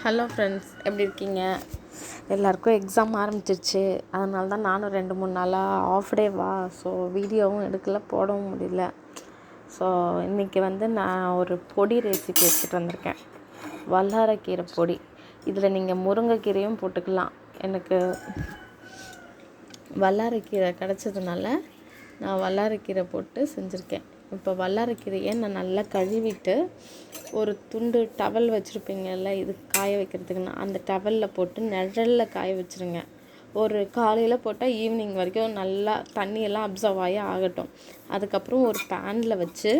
Hello friends, எப்படி இருக்கீங்க? எல்லாருக்கும் எக்ஸாம் ஆரம்பிச்சிருச்சு. அதனால தான் நானும் 2-3 நாளாக ஆஃப் டேவா, ஸோ வீடியோவும் எடுக்கல, போடவும் முடியல. ஸோ இன்றைக்கி நான் ஒரு பொடி ரெசிபி எடுத்துகிட்டு வந்திருக்கேன். வல்லாரைக்கீரை பொடி. இதில் நீங்கள் முருங்கைக்கீரையும் போட்டுக்கலாம். எனக்கு வல்லாரைக்கீரை கிடச்சதுனால நான் வல்லாரைக்கீரை போட்டு செஞ்சுருக்கேன். இப்போ வல்லாரைக்கீரையை நான் நல்லா கழுவிட்டு ஒரு துண்டு டவல் வச்சுருப்பீங்கல்ல, இது காய வைக்கிறதுக்குன்னா அந்த டவலில் போட்டு நிழலில் காய வச்சுருங்க. ஒரு காலையில் போட்டால் ஈவினிங் வரைக்கும் நல்லா தண்ணியெல்லாம் அப்சர்வ் ஆகி ஆகட்டும். அதுக்கப்புறம் ஒரு பேனில் வச்சு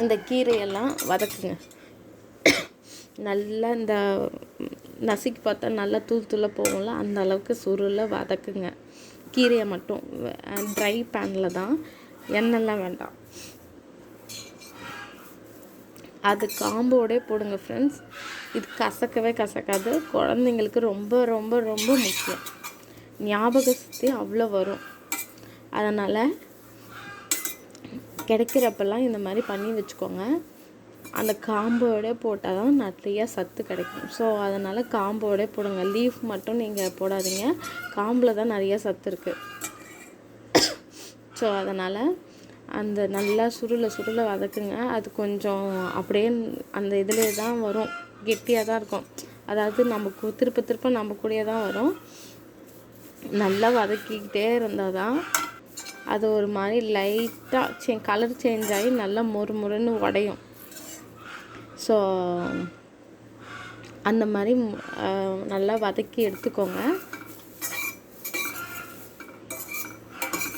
இந்த கீரையெல்லாம் வதக்குங்க. நல்லா இந்த நசுக்கி பார்த்தா நல்லா தூள் போகும்ல, அந்த அளவுக்கு சுருளை வதக்குங்க. கீரையை மட்டும் ட்ரை பேனில் தான், எண்ணெய்லாம் வேண்டாம். அது காம்போடே போடுங்க ஃப்ரெண்ட்ஸ். இது கசக்கவே கசக்காது. குழந்தைங்களுக்கு ரொம்ப ரொம்ப ரொம்ப முக்கியம். ஞாபக சக்தி அவ்வளோ வரும். அதனால் கிடைக்கிறப்பெல்லாம் இந்த மாதிரி பண்ணி வச்சுக்கோங்க. அந்த காம்போடே போட்டால் தான் நிறையா சத்து கிடைக்கும். ஸோ அதனால் காம்போடே போடுங்க. லீஃப் மட்டும் நீங்கள் போடாதீங்க, காம்பில் தான் நிறையா சத்து இருக்குது. ஸோ அதனால் அந்த நல்லா சுருளை வதக்குங்க. அது கொஞ்சம் அப்படியே அந்த இதிலே தான் வரும், கெட்டியாக தான் இருக்கும். அதாவது நமக்கு திருப்ப நம்ம கூடயே தான் வரும். நல்லா வதக்கிக்கிட்டே இருந்தால் தான் அது ஒரு மாதிரி லைட்டாக கலர் சேஞ்ச் ஆகி நல்லா மொறுன்னு உடையும். ஸோ அந்த மாதிரி நல்லா வதக்கி எடுத்துக்கோங்க.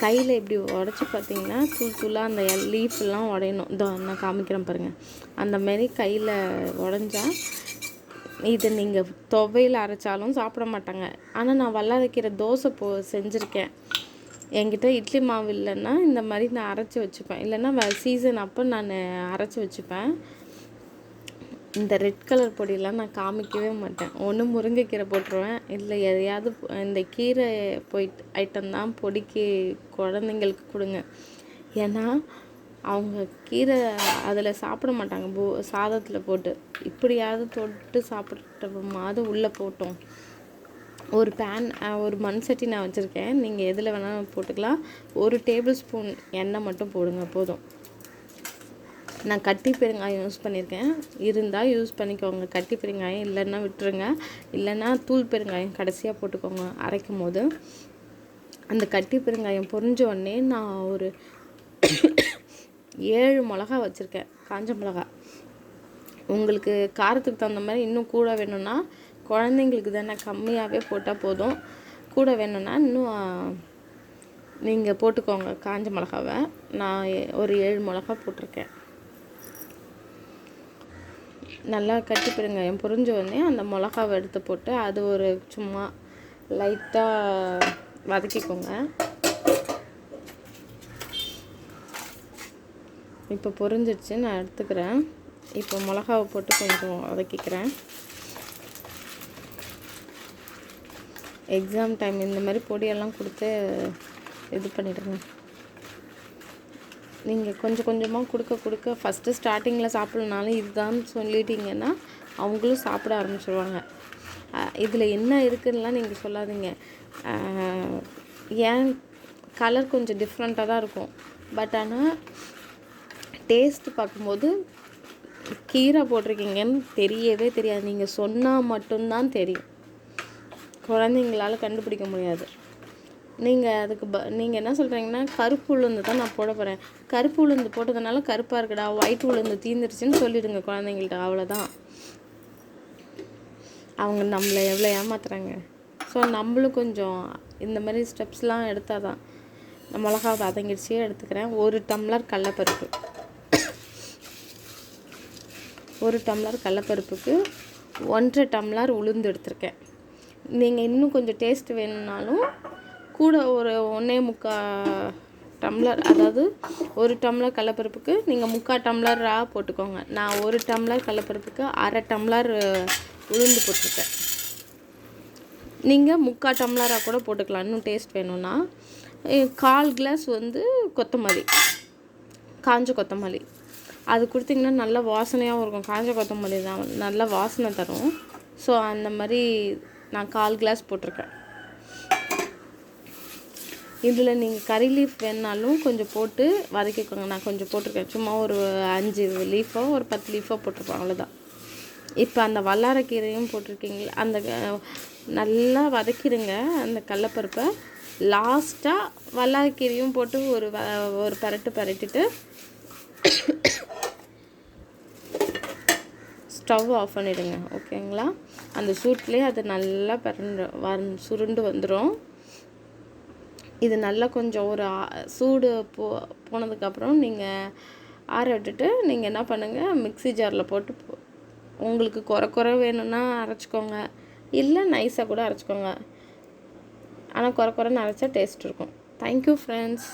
கையில் இப்படி உடச்சி பார்த்தீங்கன்னா தூளாக அந்த லீஃப்லாம் உடையணும். இதோ நான் காமிக்கிறேன் பாருங்கள். அந்த மாதிரி கையில் உடஞ்சா இது நீங்கள் துவையில் அரைச்சாலும் சாப்பிட மாட்டாங்க. ஆனால் நான் வல்லாரைக்கீரை தோசை செஞ்சுருக்கேன். என்கிட்ட இட்லி மாவு இல்லைன்னா இந்த மாதிரி நான் அரைச்சி வச்சுப்பேன். இல்லைன்னா சீசன் அப்போ நான் அரைச்சி வச்சுப்பேன். இந்த ரெட் கலர் பொடியெல்லாம் நான் காமிக்கவே மாட்டேன். ஒன்று முருங்கைக்கீரை போட்டுருவேன், இல்லை எதையாவது இந்த கீரை ஐட்டம் தான் பொடிக்கு குழந்தைங்களுக்கு கொடுங்க. ஏன்னா அவங்க கீரை அதில் சாப்பிட மாட்டாங்க. சாதத்தில் போட்டு இப்படியாவது தொட்டு சாப்பிட்டமாவது உள்ளே போட்டோம். ஒரு மண் சட்டி நான் வச்சுருக்கேன். நீங்கள் எதில் வேணாலும் போட்டுக்கலாம். 1 டேபிள் ஸ்பூன் எண்ணெய் மட்டும் போடுங்க போதும். நான் கட்டி பெருங்காயம் யூஸ் பண்ணியிருக்கேன். இருந்தால் யூஸ் பண்ணிக்கோங்க. கட்டி பெருங்காயம் இல்லைன்னா விட்டுருங்க. இல்லைன்னா தூள் பெருங்காயம் கடைசியாக போட்டுக்கோங்க அரைக்கும் போது. அந்த கட்டி பெருங்காயம் பொரிஞ்ச உடனே நான் ஒரு 7 மிளகா வச்சுருக்கேன், காஞ்ச மிளகா. உங்களுக்கு காரத்துக்கு தகுந்த மாதிரி இன்னும் கூட வேணும்னா, குழந்தைங்களுக்கு தானே கம்மியாகவே போட்டால் போதும். கூட வேணும்னா இன்னும் நீங்கள் போட்டுக்கோங்க காஞ்ச மிளகாவை. நான் ஒரு 7 மிளகா போட்டிருக்கேன். நல்லா கட்டி பெருங்காயம் பொரிஞ்ச உடனே அந்த மிளகாவை எடுத்து போட்டு அது ஒரு சும்மா லைட்டாக வதக்கிக்கோங்க. இப்போ பொரிஞ்சிடுச்சு, நான் எடுத்துக்கிறேன். இப்போ மிளகாவை போட்டு கொஞ்சம் வதக்கிக்கிறேன். எக்ஸாம் டைம் இந்த மாதிரி பொடியெல்லாம் கொடுத்து இது பண்ணிவிடுங்க. நீங்கள் கொஞ்சமாக கொடுக்க ஃபஸ்ட்டு ஸ்டார்டிங்கில் சாப்பிட்லனாலும் இதுதான் சொல்லிட்டீங்கன்னா அவங்களும் சாப்பிட ஆரம்பிச்சிடுவாங்க. இதில் என்ன இருக்குதுன்னெலாம் நீங்கள் சொல்லாதீங்க. ஏன் கலர் கொஞ்சம் டிஃப்ரெண்ட்டாக தான் இருக்கும். பட் ஆனால் டேஸ்ட்டு பார்க்கும்போது கீரை போட்டிருக்கீங்கன்னு தெரியவே தெரியாது. நீங்கள் சொன்னால் மட்டும்தான் தெரியும். குழந்தைங்களால் கண்டுபிடிக்க முடியாது. நீங்கள் அதுக்கு நீங்கள் என்ன சொல்கிறீங்கன்னா, கருப்பு உளுந்து தான் நான் போட போகிறேன். கருப்பு உளுந்து போட்டதுனால கருப்பாக இருக்குடா, ஒயிட் உளுந்து தீந்துருச்சுன்னு சொல்லிடுங்க குழந்தைங்கள்ட்ட. அவ்வளோதான். அவங்க நம்மளை எவ்வளோ ஏமாத்துறாங்க. ஸோ நம்மளும் கொஞ்சம் இந்த மாதிரி ஸ்டெப்ஸ்லாம் எடுத்தால் தான். மிளகா வதங்கிடுச்சே எடுத்துக்கிறேன். 1 டம்ளர் கடலப்பருப்பு. 1 டம்ளர் கடலப்பருப்புக்கு 1.5 டம்ளர் உளுந்து எடுத்திருக்கேன். நீங்கள் இன்னும் கொஞ்சம் டேஸ்ட் வேணும்னாலும் கூட ஒரு 1.25 டம்ளர், அதாவது 1 டம்ளர் கடலப்பருப்புக்கு நீங்கள் 3/4 டம்ளர் போட்டுக்கோங்க. நான் 1 டம்ளர் கடலப்பருப்புக்கு 1/2 டம்ளர் உளுந்து போட்டிருக்கேன். நீங்கள் 3/4 டம்ளராக கூட போட்டுக்கலாம் இன்னும் டேஸ்ட் வேணும்னா. 1/4 கிளாஸ் கொத்தமல்லி, காஞ்ச கொத்தமல்லி. அது கொடுத்திங்கன்னா நல்ல வாசனையாகவும் இருக்கும். காஞ்ச கொத்தமல்லி தான் நல்ல வாசனை தரும். ஸோ அந்த மாதிரி நான் 1/4 கிளாஸ் போட்டிருக்கேன். இதில் நீங்கள் கறி லீஃப் வேணுனாலும் கொஞ்சம் போட்டு வதக்கிக்கோங்க. நான் கொஞ்சம் போட்டிருக்கேன். சும்மா ஒரு 5 லீஃபோ ஒரு 10 லீஃபோ போட்டிருப்பேன், அவ்வளோதான். இப்போ அந்த வல்லாரக்கீரையும் போட்டிருக்கீங்களா, அந்த நல்லா வதக்கிடுங்க அந்த கடலப்பருப்பை. லாஸ்ட்டாக வல்லாரக்கீரையும் போட்டு ஒரு பரட்டிட்டு ஸ்டவ் ஆஃப் பண்ணிவிடுங்க. ஓகேங்களா? அந்த சூட்லேயே அது நல்லா சுருண்டு வந்துடும். இது நல்லா கொஞ்சம் ஒரு சூடு போனதுக்கப்புறம் நீங்கள் ஆற விட்டுட்டு நீங்கள் என்ன பண்ணுங்கள், மிக்ஸி ஜாரில் போட்டு உங்களுக்கு குறை வேணும்னா அரைச்சிக்கோங்க, இல்லை நைஸாக கூட அரைச்சிக்கோங்க. ஆனால் குறைன்னு அரைச்சா டேஸ்ட் இருக்கும். Thank you friends.